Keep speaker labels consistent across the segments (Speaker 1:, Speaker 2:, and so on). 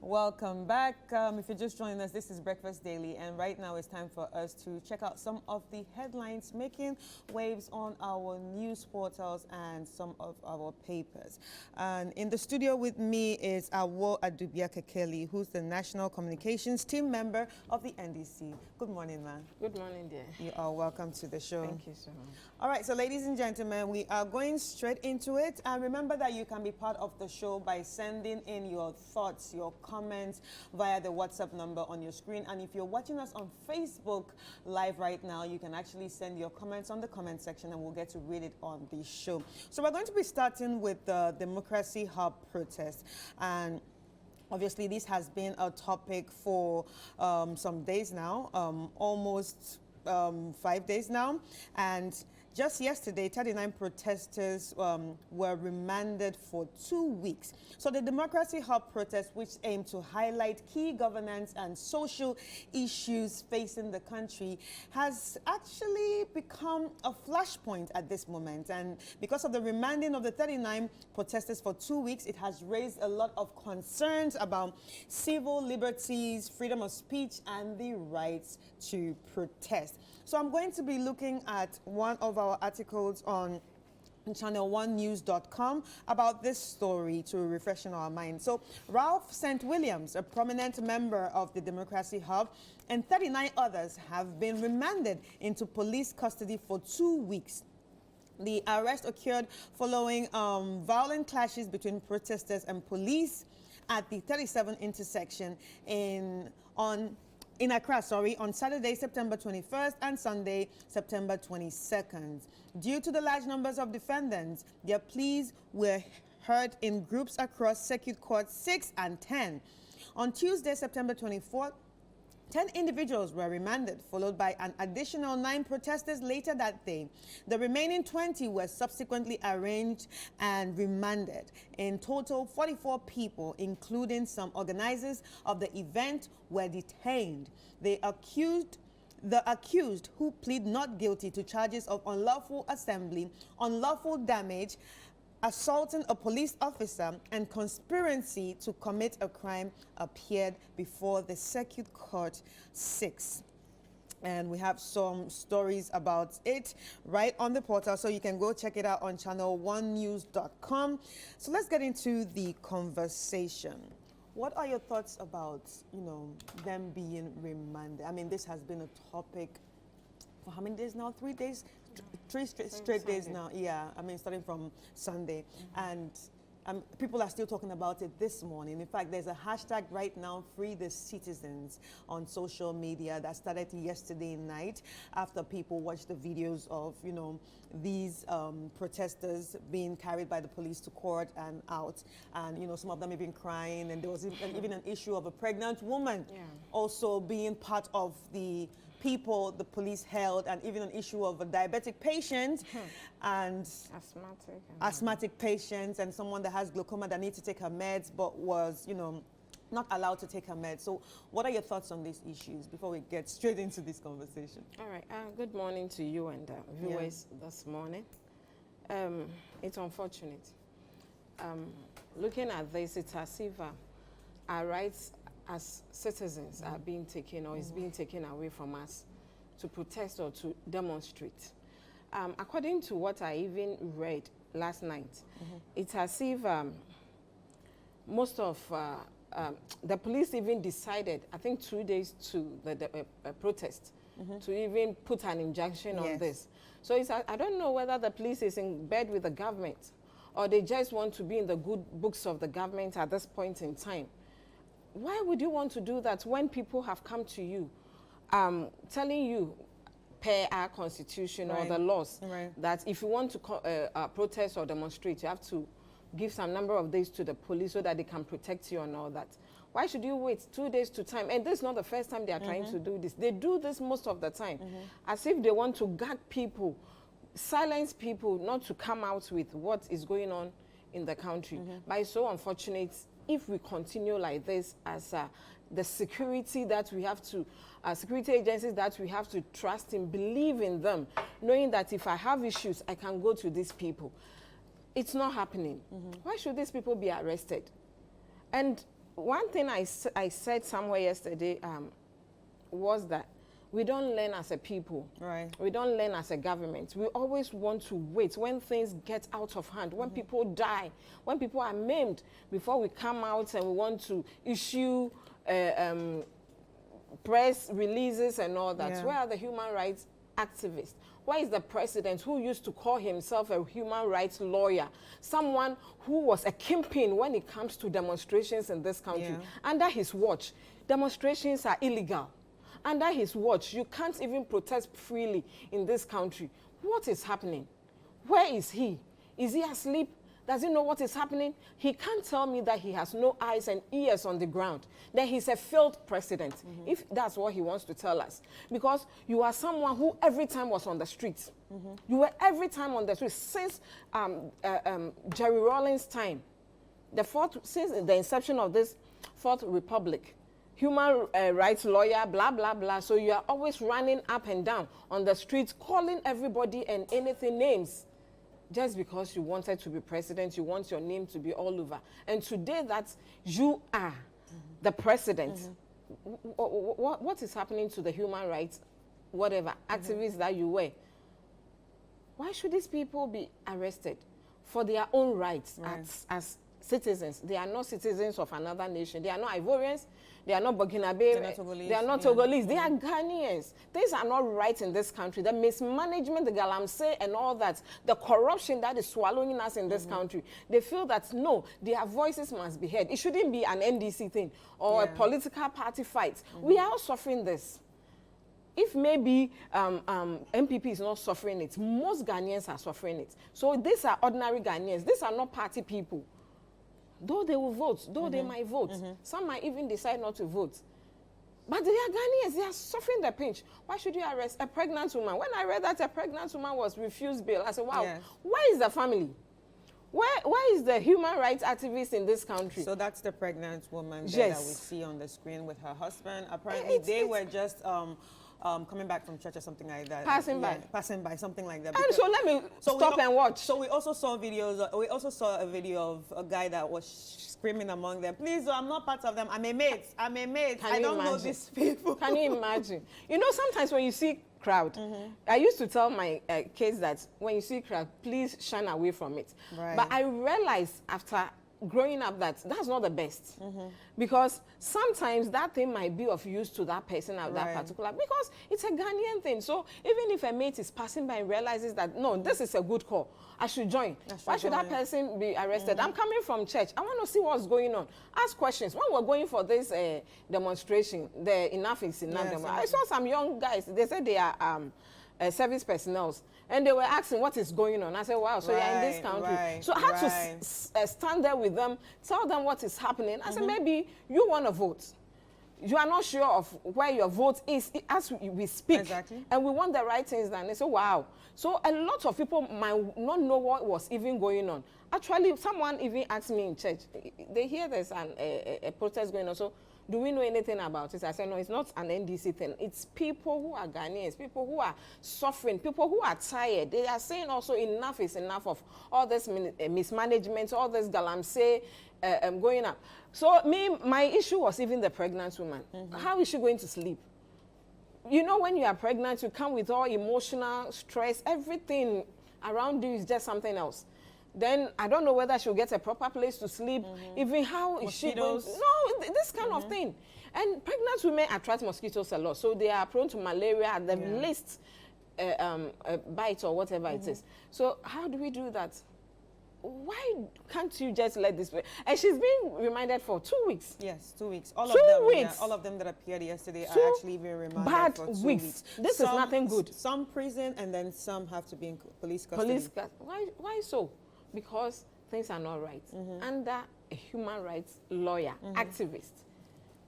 Speaker 1: Welcome back. If you're just joining us, this is Breakfast Daily, and right now it's time for us to check out some of the headlines making waves on our news portals and some of our papers. And in the studio with me is Awo Adubiaka-Kelly, who's the National Communications Team member of the NDC. Good morning, ma'am.
Speaker 2: Good morning, dear.
Speaker 1: You are welcome to the show.
Speaker 2: Thank you so much.
Speaker 1: All right, so ladies and gentlemen, we are going straight into it. And remember that you can be part of the show by sending in your thoughts, your comments via the WhatsApp number on your screen. And if you're watching us on Facebook Live right now, you can actually send your comments on the comment section and we'll get to read it on the show. So we're going to be starting with the Democracy Hub protest. And obviously, this has been a topic for some days now, almost 5 days now. And just yesterday, 39 protesters were remanded for 2 weeks. So the Democracy Hub protest, which aimed to highlight key governance and social issues facing the country, has actually become a flashpoint at this moment. And because of the remanding of the 39 protesters for 2 weeks, it has raised a lot of concerns about civil liberties, freedom of speech, and the rights to protest. So I'm going to be looking at one of our articles on ChannelOneNews.com about this story to refresh in our minds. So Ralph St. Williams, a prominent member of the Democracy Hub, and 39 others have been remanded into police custody for 2 weeks. The arrest occurred following violent clashes between protesters and police at the 37 intersection in Accra, on Saturday, September 21st and Sunday, September 22nd. Due to the large numbers of defendants, their pleas were heard in groups across Circuit Court 6 and 10. On Tuesday, September 24th, 10 individuals were remanded, followed by an additional 9 protesters later that day. The remaining 20 were subsequently arraigned and remanded. In total, 44 people, including some organizers of the event, were detained. The accused, who plead not guilty to charges of unlawful assembly, unlawful damage, assaulting a police officer, and conspiracy to commit a crime, appeared before the Circuit Court 6. And we have some stories about it right on the portal, so you can go check it out on ChannelOneNews.com. So let's get into the conversation. What are your thoughts about, them being remanded? I mean, this has been a topic for how many days now? 3 days? Three straight days now. Yeah, I mean, starting from Sunday. And people are still talking about it this morning. In fact, there's a hashtag right now, Free the Citizens, on social media that started yesterday night after people watched the videos of, these protesters being carried by the police to court and out. And, some of them even crying. And there was even an issue of a pregnant woman also being part of the people the police held, and even an issue of a diabetic patient and asthmatic patients, and someone that has glaucoma that needs to take her meds but was, not allowed to take her meds. So what are your thoughts on these issues before we get straight into this conversation?
Speaker 2: All right. Good morning to you and viewers this morning. It's unfortunate. Looking at this, it's as if our rights as citizens are being taken, or is being taken away from us to protest or to demonstrate. According to what I even read last night, it's as if most of the police even decided, I think 2 days to the protest, to even put an injunction on this. So I don't know whether the police is in bed with the government, or they just want to be in the good books of the government at this point in time. Why would you want to do that when people have come to you telling you, per our constitution or the laws, that if you want to protest or demonstrate, you have to give some number of days to the police so that they can protect you and all that? Why should you wait 2 days to time? And this is not the first time they are trying to do this. They do this most of the time, as if they want to gag people, silence people, not to come out with what is going on in the country. But it's so unfortunate if we continue like this, as the security that we have to, security agencies that we have to trust in, believe in them, knowing that if I have issues, I can go to these people. It's not happening. Why should these people be arrested? And one thing I said somewhere yesterday was that we don't learn as a people.
Speaker 1: Right.
Speaker 2: We don't learn as a government. We always want to wait when things get out of hand, when people die, when people are maimed, before we come out and we want to issue press releases and all that.
Speaker 1: Yeah.
Speaker 2: Where are the human rights activists? Where is the president who used to call himself a human rights lawyer? Someone who was a kingpin when it comes to demonstrations in this country.
Speaker 1: Yeah.
Speaker 2: Under his watch, demonstrations are illegal. Under his watch, you can't even protest freely in this country. What is happening? Where is he? Is he asleep? Does he know what is happening? He can't tell me that he has no eyes and ears on the ground. Then he's a failed president, if that's what he wants to tell us. Because you are someone who every time was on the streets. You were every time on the streets since Jerry Rawlings' time. Since the inception of this Fourth Republic. Human rights lawyer, blah, blah, blah. So you are always running up and down on the streets, calling everybody and anything names. Just because you wanted to be president, you want your name to be all over. And today that you are the president, what is happening to the human rights, whatever, activists that you were? Why should these people be arrested? For their own rights as citizens. They are not citizens of another nation. They are not Ivorians. They are not Burkinabe. They are not Togolese. They are Ghanaians. Things are not right in this country. The mismanagement, the galamsey and all that, the corruption that is swallowing us in this country, they feel that, no, their voices must be heard. It shouldn't be an NDC thing or a political party fight. We are all suffering this. If maybe MPP is not suffering it, most Ghanaians are suffering it. So these are ordinary Ghanaians. These are not party people. Though they will vote, though they might vote. Some might even decide not to vote. But they are Ghanaians, they are suffering the pinch. Why should you arrest a pregnant woman? When I read that a pregnant woman was refused bail, I said, wow, where is the family? Where is the human rights activist in this country?
Speaker 1: So that's the pregnant woman there that we see on the screen with her husband. Apparently they were just coming back from church or something like that.
Speaker 2: Passing by,
Speaker 1: something like that.
Speaker 2: And so let me stop and watch.
Speaker 1: So we also saw videos. We also saw a video of a guy that was screaming among them, "Please, I'm not part of them. I'm a mate. I'm a mate. I don't know these people."
Speaker 2: Can you imagine? You know, sometimes when you see crowd, I used to tell my kids that when you see crowd, please shun away from it.
Speaker 1: Right.
Speaker 2: But I realized after growing up that that's not the best, because sometimes that thing might be of use to that person at that particular, because it's a Ghanaian thing. So even if a mate is passing by and realizes that, no, this is a good call, I should join. Why should that person be arrested? I'm coming from church. I want to see what's going on. Ask questions. When we're going for this demonstration, the enough is enough. I saw some young guys. They said they are service personnel. And they were asking what is going on. I said, wow, so you're in this country. So I had to stand there with them, tell them what is happening. I said, maybe you want to vote. You are not sure of where your vote is as we speak.
Speaker 1: Exactly. And
Speaker 2: we want the right things done. They said, wow. So a lot of people might not know what was even going on. Actually, someone even asked me in church, they hear there's a protest going on. So do we know anything about it? I said, no, it's not an NDC thing. It's people who are Ghanaians, people who are suffering, people who are tired. They are saying also enough is enough of all this mismanagement, all this galamsey going up. So my issue was even the pregnant woman. How is she going to sleep? You know, when you are pregnant, you come with all emotional stress. Everything around you is just something else. Then I don't know whether she'll get a proper place to sleep. Even how is she going to, no, this kind of thing. And pregnant women attract mosquitoes a lot, so they are prone to malaria at the least bite or whatever it is. So how do we do that? Why can't you just let this? And she's being remanded for 2 weeks.
Speaker 1: Yes, 2 weeks. All of them that appeared yesterday are actually being remanded for 2 weeks.
Speaker 2: This is nothing good.
Speaker 1: Some prison, and then some have to be in police custody.
Speaker 2: Why so? Because things are not right. Under a human rights lawyer, activist,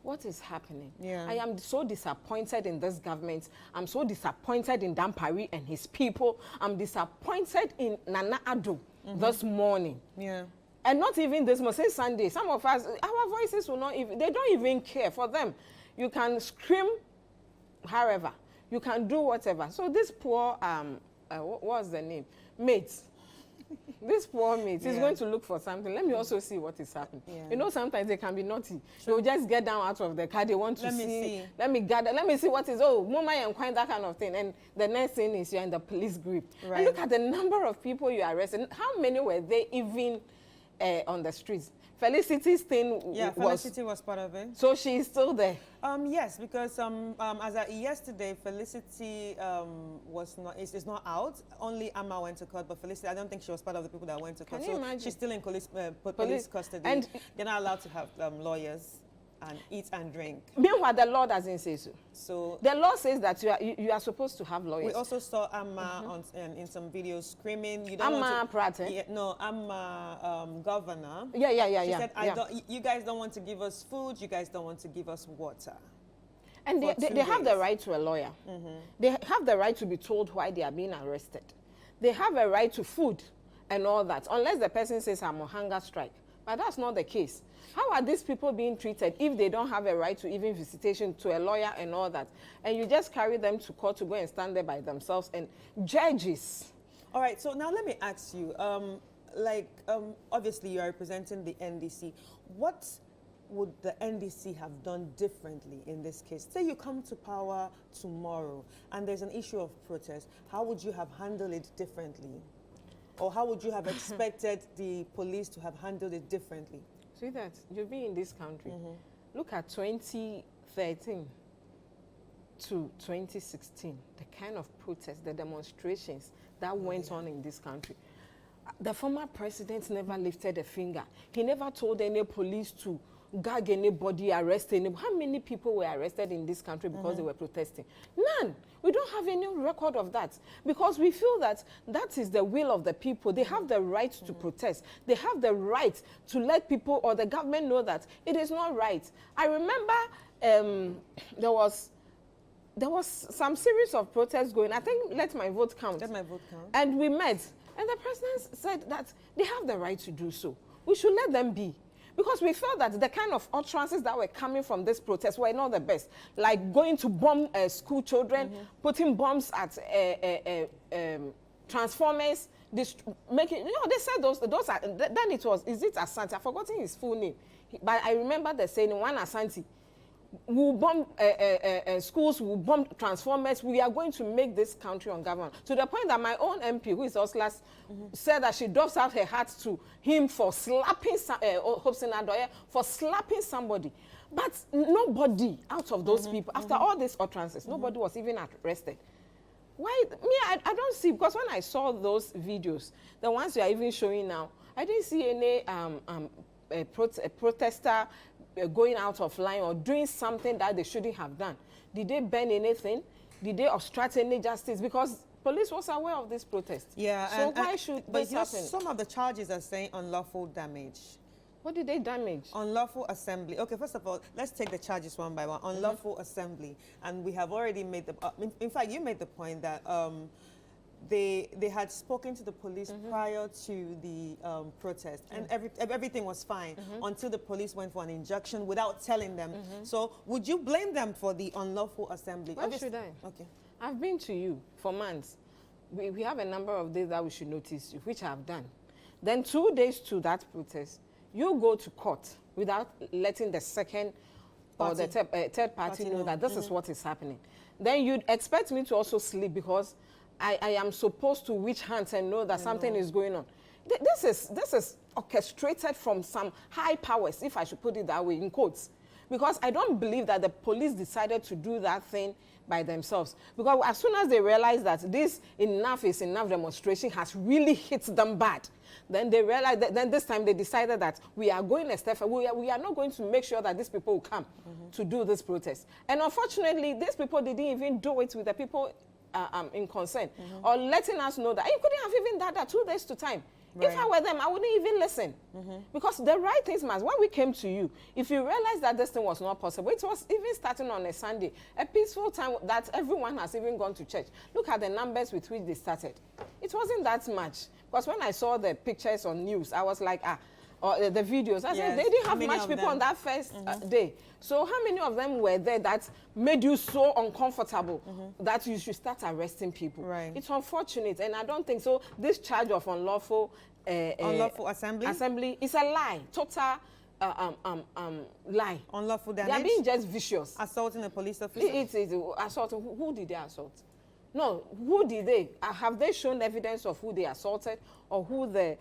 Speaker 2: what is happening? I am so disappointed in this government. I'm so disappointed in Dampari and his people. I'm disappointed in Nana Addo this morning. And not even this morning, say Sunday. Some of us, our voices will not even, they don't even care. For them, you can scream however. You can do whatever. So this poor, what's the name? Mates. This poor mate is going to look for something. Let me also see what is happening. You know, sometimes they can be naughty. They'll just get down out of the car. They want to see. Let me gather. Let me see what is. Oh, mama and quite that kind of thing. And the next thing is you're in the police grip. Right. And look at the number of people you arrested. How many were they even on the streets? Felicity's thing
Speaker 1: Felicity was part of it.
Speaker 2: So she is still there?
Speaker 1: Yes, because as of yesterday, Felicity is not out. Only Amma went to court, but Felicity, I don't think she was part of the people that went to court.
Speaker 2: Can you imagine?
Speaker 1: She's still in police custody. And they're not allowed to have lawyers and eat and drink.
Speaker 2: Meanwhile, the law doesn't say so.
Speaker 1: So
Speaker 2: the law says that you are supposed to have lawyers.
Speaker 1: We also saw Amma in some videos screaming. You don't
Speaker 2: Amma
Speaker 1: want to,
Speaker 2: Pratt.
Speaker 1: No, Amma governor.
Speaker 2: Yeah.
Speaker 1: She said, you guys don't want to give us food. You guys don't want to give us water.
Speaker 2: And they have the right to a lawyer. They have the right to be told why they are being arrested. They have a right to food and all that, unless the person says I'm on hunger strike. But that's not the case. How are these people being treated if they don't have a right to even visitation to a lawyer and all that? And you just carry them to court to go and stand there by themselves and judges.
Speaker 1: All right, so now let me ask you, obviously you are representing the NDC. What would the NDC have done differently in this case? Say you come to power tomorrow and there's an issue of protest. How would you have handled it differently? Or how would you have expected the police to have handled it differently?
Speaker 2: See that you've been in this country. Look at 2013 to 2016, the kind of protests, the demonstrations that went on in this country. The former president never lifted a finger. He never told any police to gag anybody, arrest anybody. How many people were arrested in this country because they were protesting? None. We don't have any record of that because we feel that that is the will of the people. They have the right to protest. They have the right to let people or the government know that it is not right. I remember there was some series of protests going. I think Let My Vote Count.
Speaker 1: Let My Vote Count.
Speaker 2: And we met. And the president said that they have the right to do so. We should let them be. Because we felt that the kind of utterances that were coming from this protest were not the best. Like going to bomb school children, putting bombs at transformers, making, they said those are, then it was, is it Asante? I've forgotten his full name. But I remember the saying, one Asante, we'll bomb schools, we'll bomb transformers. We are going to make this country ungovernable. To the point that my own MP, who is Oslas, said that she drops out her heart to him for slapping, for slapping somebody. But nobody out of those people, after all these utterances, nobody was even arrested. Why? Me, I don't see, because when I saw those videos, the ones you are even showing now, I didn't see any protester going out of line or doing something that they shouldn't have done. Did they ban anything? Did they obstruct any justice? Because police was aware of this protest.
Speaker 1: Yeah.
Speaker 2: So why should this happen?
Speaker 1: Some of the charges are saying unlawful damage.
Speaker 2: What did they damage? Unlawful
Speaker 1: assembly. Okay, first of all, let's take the charges one by one. Unlawful assembly. And we have already made the, in fact, you made the point that they had spoken to the police prior to the protest, and everything was fine until the police went for an injunction without telling them. So would you blame them for the unlawful assembly?
Speaker 2: Why should I?
Speaker 1: Okay.
Speaker 2: I've been to you for months. We have a number of days that we should notice you, which I have done. Then 2 days to that protest, you go to court without letting the second or the third party know that this is what is happening. Then you'd expect me to also sleep because I am supposed to witch hunt and know that something is going on. This is orchestrated from some high powers, if I should put it that way, in quotes. Because I don't believe that the police decided to do that thing by themselves. Because as soon as they realize that this enough is enough demonstration has really hit them bad, then they realized that, then this time they decided that we are going a step further. We are not going to make sure that these people will come to do this protest. And unfortunately, these people didn't even do it with the people in concern, or letting us know that you couldn't have even done that 2 days to time. Right. If I were them, I wouldn't even listen. Because the right things must, when we came to you, if you realize that this thing was not possible, it was even starting on a Sunday, a peaceful time that everyone has even gone to church. Look at the numbers with which they started. It wasn't that much. Because when I saw the pictures on news, I was like, or the videos. I said, they didn't have much people on that first day. So how many of them were there that made you so uncomfortable that you should start arresting people?
Speaker 1: Right.
Speaker 2: It's unfortunate, and I don't think so. This charge of unlawful assembly is a lie, total lie.
Speaker 1: Unlawful damage.
Speaker 2: They are being just vicious.
Speaker 1: Assaulting a police officer.
Speaker 2: It is assault. Who did they assault? No, who did they? Have they shown evidence of who they assaulted or who the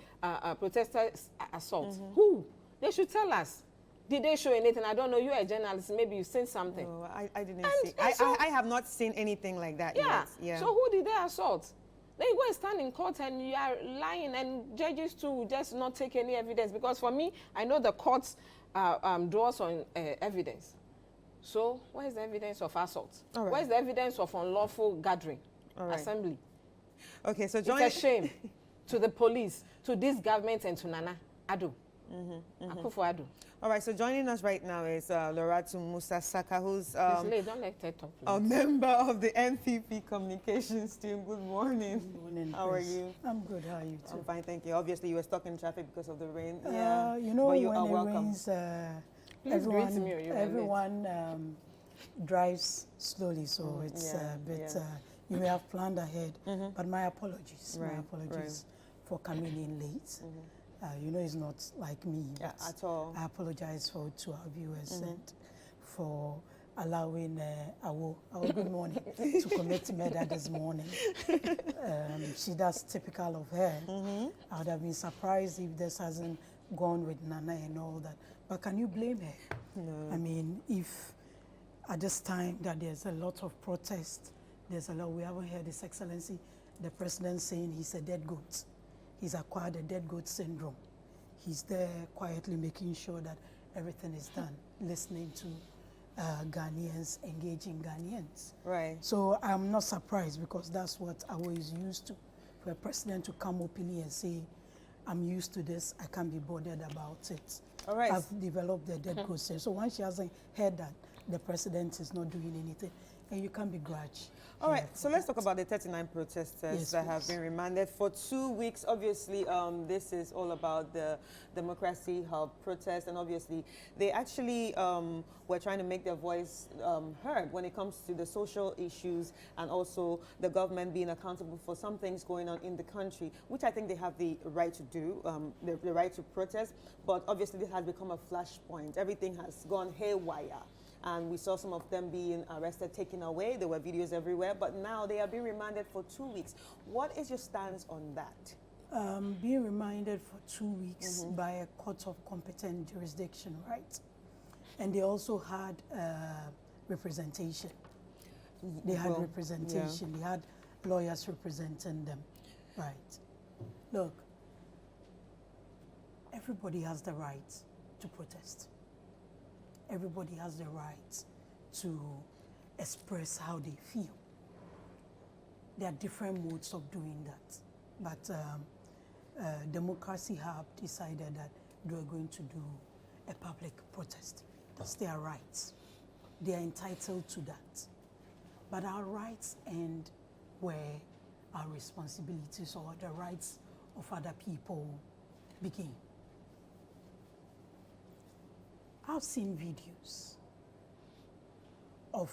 Speaker 2: protesters assault? Who? They should tell us. Did they show anything? I don't know. You're a journalist. Maybe you've seen something.
Speaker 1: No, I didn't see. I have not seen anything like that yet. Yeah.
Speaker 2: So who did they assault? Then you go and stand in court and you are lying, and judges too will just not take any evidence. Because for me, I know the courts draws on evidence. So where's the evidence of assault? Right. Where's the evidence of unlawful gathering, assembly?
Speaker 1: Okay, so
Speaker 2: it's a shame to the police, to this government, and to Nana Addo. Akufo-Addo.
Speaker 1: All right, so joining us right now is Loratu Musa Saka, who's
Speaker 2: don't let her talk,
Speaker 1: a member of the NPP communications team. Good morning.
Speaker 3: Good morning.
Speaker 1: How are you?
Speaker 3: I'm good. How are you too?
Speaker 1: I'm fine, thank you. Obviously, you were stuck in traffic because of the rain.
Speaker 3: You know,
Speaker 1: but you
Speaker 3: when
Speaker 1: are
Speaker 3: it
Speaker 1: welcome.
Speaker 3: rains, everyone drives slowly, so it's a bit. You may have planned ahead, but my apologies. My apologies for coming in late. You know, it's not like me.
Speaker 1: At all.
Speaker 3: I apologize to our viewers and for allowing our good morning to commit murder this morning. That's typical of her. I would have been surprised if this hasn't gone with Nana and all that. But can you blame her?
Speaker 1: No.
Speaker 3: I mean, if at this time that there's a lot of protest, we haven't heard His Excellency, the President saying he's a dead goat. He's acquired a dead goat syndrome. He's there quietly making sure that everything is done, listening to Ghanaians, engaging Ghanaians.
Speaker 1: Right.
Speaker 3: So I'm not surprised because that's what I was used to. For a president to come openly and say, I'm used to this, I can't be bothered about it.
Speaker 1: All right.
Speaker 3: I've developed the dead goat syndrome. So once she hasn't heard that, the president is not doing anything, and you can't begrudge.
Speaker 1: All right, so let's talk about the 39 protesters that have been remanded for 2 weeks. Obviously, this is all about the Democracy Hub protest, and obviously, they actually were trying to make their voice heard when it comes to the social issues and also the government being accountable for some things going on in the country, which I think they have the right to do, the right to protest. But obviously, this has become a flashpoint. Everything has gone haywire. And we saw some of them being arrested, taken away. There were videos everywhere, but now they are being remanded for 2 weeks. What is your stance on that?
Speaker 3: Being remanded for 2 weeks by a court of competent jurisdiction, right? And they also had representation. They had representation. They had lawyers representing them, right? Look, everybody has the right to protest. Everybody has the right to express how they feel. There are different modes of doing that. But Democracy Hub decided that they were going to do a public protest. That's their rights. They are entitled to that. But our rights end where our responsibilities or the rights of other people begin. I've seen videos of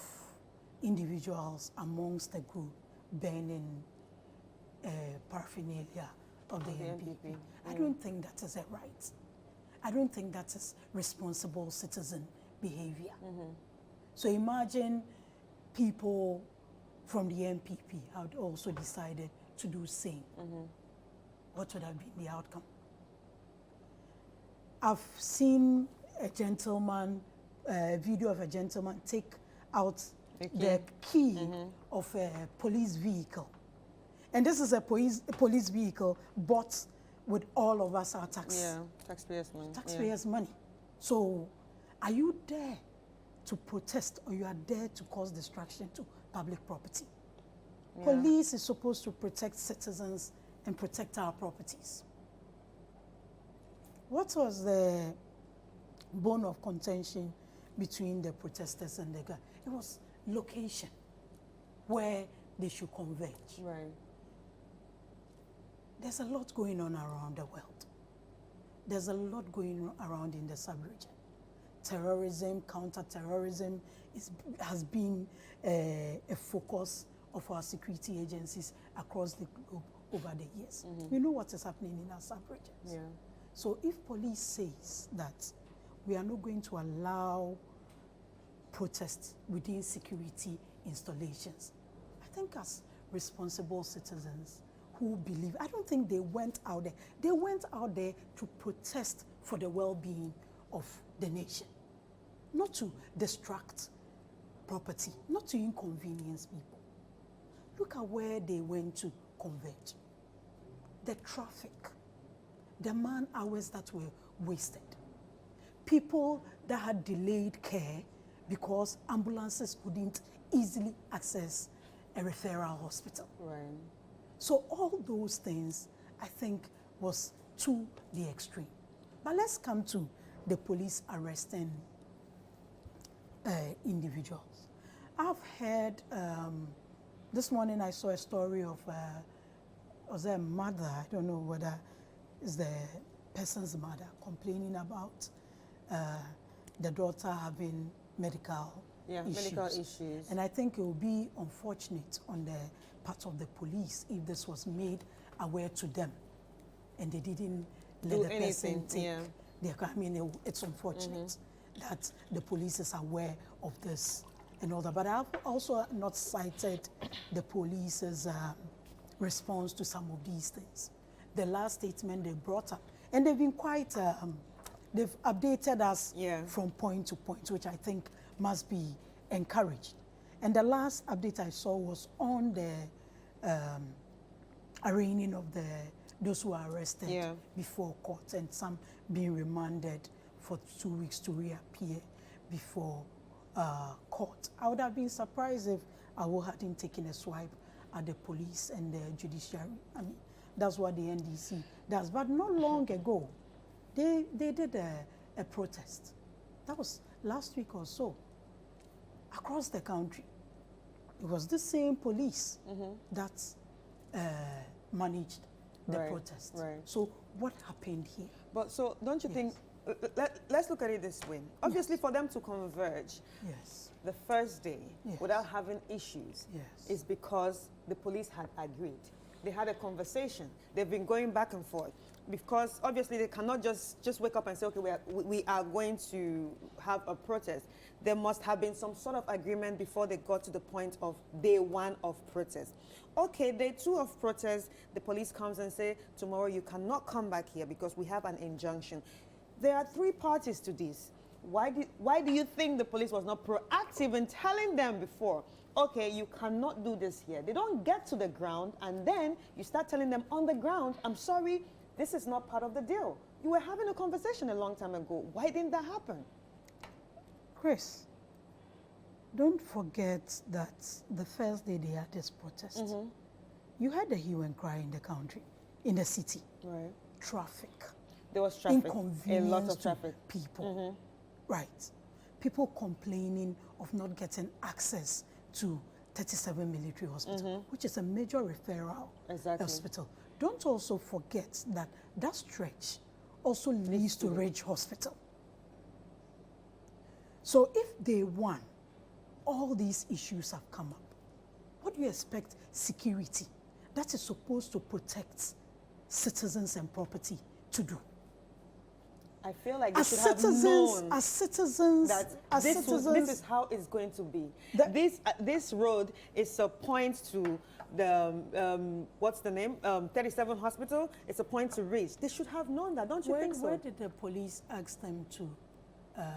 Speaker 3: individuals amongst the group burning paraphernalia of the NPP. I don't think that is a right. I don't think that is responsible citizen behavior. So imagine people from the NPP had also decided to do the same. What would have been the outcome? I've seen a gentleman, a video of a gentleman take out the key of a police vehicle. And this is a police vehicle bought with all of us our tax.
Speaker 1: Yeah, taxpayers' money.
Speaker 3: Taxpayers' money. So are you there to protest or you are there to cause destruction to public property? Police is supposed to protect citizens and protect our properties. What was the bone of contention between the protesters and the guy? It was location, where they should converge.
Speaker 1: Right.
Speaker 3: There's a lot going on around the world. there's a lot going around in the sub-region. Terrorism, counter-terrorism has been a focus of our security agencies across the globe over the years. We know what is happening in our sub-regions.
Speaker 2: Yeah.
Speaker 3: So if police says that we are not going to allow protests within security installations, I think as responsible citizens who believe, I don't think they went out there. They went out there to protest for the well-being of the nation, not to distract property, not to inconvenience people. Look at where they went to converge. The traffic, the man hours that were wasted, people that had delayed care because ambulances couldn't easily access a referral hospital.
Speaker 2: Right.
Speaker 3: So all those things, I think, was to the extreme. But let's come to the police arresting individuals. I've heard, this morning I saw a story of, was a mother, I don't know whether it's the person's mother, complaining about the daughter having medical issues. And I think it would be unfortunate on the part of the police if this was made aware to them and they didn't let the person take their, I mean, it's unfortunate that the police is aware of this and all that. But I've also not cited the police's response to some of these things. The last statement they brought up, and they've been quite, they've updated us from point to point, which I think must be encouraged. And the last update I saw was on the arraigning of those who are arrested before court, and some being remanded for 2 weeks to reappear before court. I would have been surprised if Awo hadn't taken a swipe at the police and the judiciary. I mean, that's what the NDC does. But not long ago, they did a protest. That was last week or so, across the country. It was the same police that managed the protest. Right. So what happened here?
Speaker 1: But so don't you think, let's look at it this way. Obviously for them to converge the first day without having issues is because the police had agreed. They had a conversation. They've been going back and forth. Because obviously they cannot just wake up and say, okay, we are going to have a protest. There must have been some sort of agreement before they got to the point of day one of protest. Okay, day two of protest, the police comes and say, tomorrow you cannot come back here because we have an injunction. There are three parties to this. Why do you think the police was not proactive in telling them before, okay, you cannot do this here? They don't get to the ground and then you start telling them on the ground, I'm sorry, this is not part of the deal. You were having a conversation a long time ago. Why didn't that happen?
Speaker 3: Chris, don't forget that the first day they had this protest, you had the hue and cry in the country, in the city.
Speaker 1: Right.
Speaker 3: Traffic.
Speaker 1: There was traffic.
Speaker 3: Inconvenience
Speaker 1: a lot of traffic.
Speaker 3: To people. Right. People complaining of not getting access to 37 Military Hospital, which is a major referral hospital. Don't also forget that that stretch also leads to Ridge Hospital. So if day one, all these issues have come up, what do you expect security that is supposed to protect citizens and property to do?
Speaker 1: I feel like they should have known
Speaker 3: as citizens,
Speaker 1: that this is how it's going to be. This road is a point to the, what's the name? 37 Hospital. It's a point to Ridge. They should have known that, don't you think so?
Speaker 3: Where did the police ask them to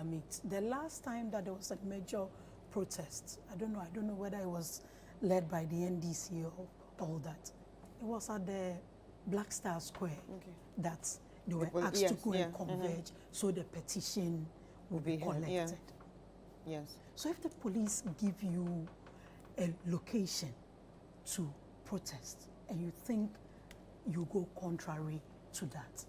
Speaker 3: meet? The last time that there was a major protest, I don't know whether it was led by the NDC or all that. It was at the Black Star Square that they were asked to go and converge so the petition will be collected.
Speaker 1: Yes.
Speaker 3: So if the police give you a location to protest and you think you go contrary to that,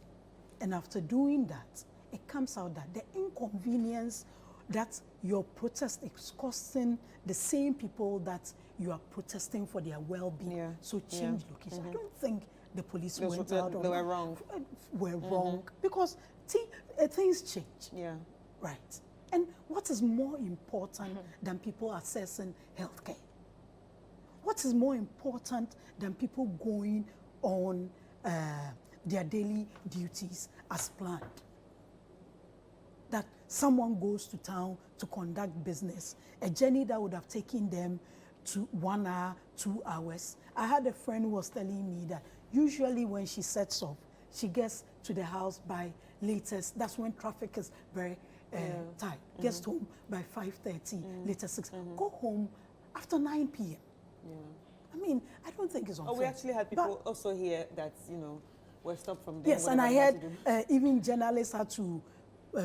Speaker 3: and after doing that, it comes out that the inconvenience that your protest is costing the same people that you are protesting for their well-being, so change location. I don't think the police
Speaker 1: Those
Speaker 3: went
Speaker 1: were-
Speaker 3: out on
Speaker 1: they were wrong.
Speaker 3: were wrong, because things change.
Speaker 1: Yeah.
Speaker 3: Right. And what is more important than people accessing healthcare? What is more important than people going on their daily duties as planned? That someone goes to town to conduct business, a journey that would have taken them to 1 hour, 2 hours. I had a friend who was telling me that usually when she sets off, she gets to the house by latest. That's when traffic is very tight. Gets home by 5:30, latest 6. Go home after 9 p.m.
Speaker 1: Yeah.
Speaker 3: I mean, I don't think it's unfair.
Speaker 1: Oh, we actually had
Speaker 3: But-
Speaker 1: people also here that, were stopped from doing
Speaker 3: Yes, and I
Speaker 1: whatever
Speaker 3: heard
Speaker 1: they had to do.
Speaker 3: even journalists had to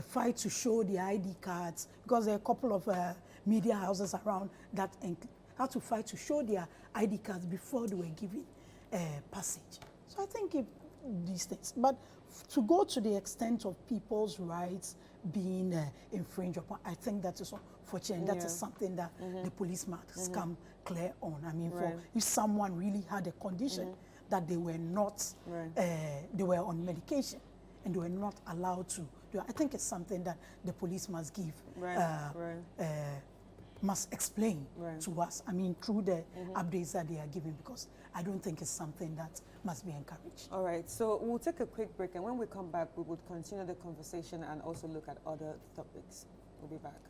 Speaker 3: fight to show their ID cards, because there are a couple of media houses around that had to fight to show their ID cards before they were given passage. So I think these things, but to go to the extent of people's rights being infringed upon, I think that is unfortunate. That is something that the police must come clear on. I mean,
Speaker 1: Right.
Speaker 3: if someone really had a condition that they were not,
Speaker 1: Right.
Speaker 3: they were on medication and they were not allowed to do, I think it's something that the police must give,
Speaker 1: Right.
Speaker 3: must explain
Speaker 1: Right.
Speaker 3: to us. I mean, through the updates that they are giving, because I don't think it's something that must be encouraged.
Speaker 1: All right, so we'll take a quick break, and when we come back, we would continue the conversation and also look at other topics. We'll be back.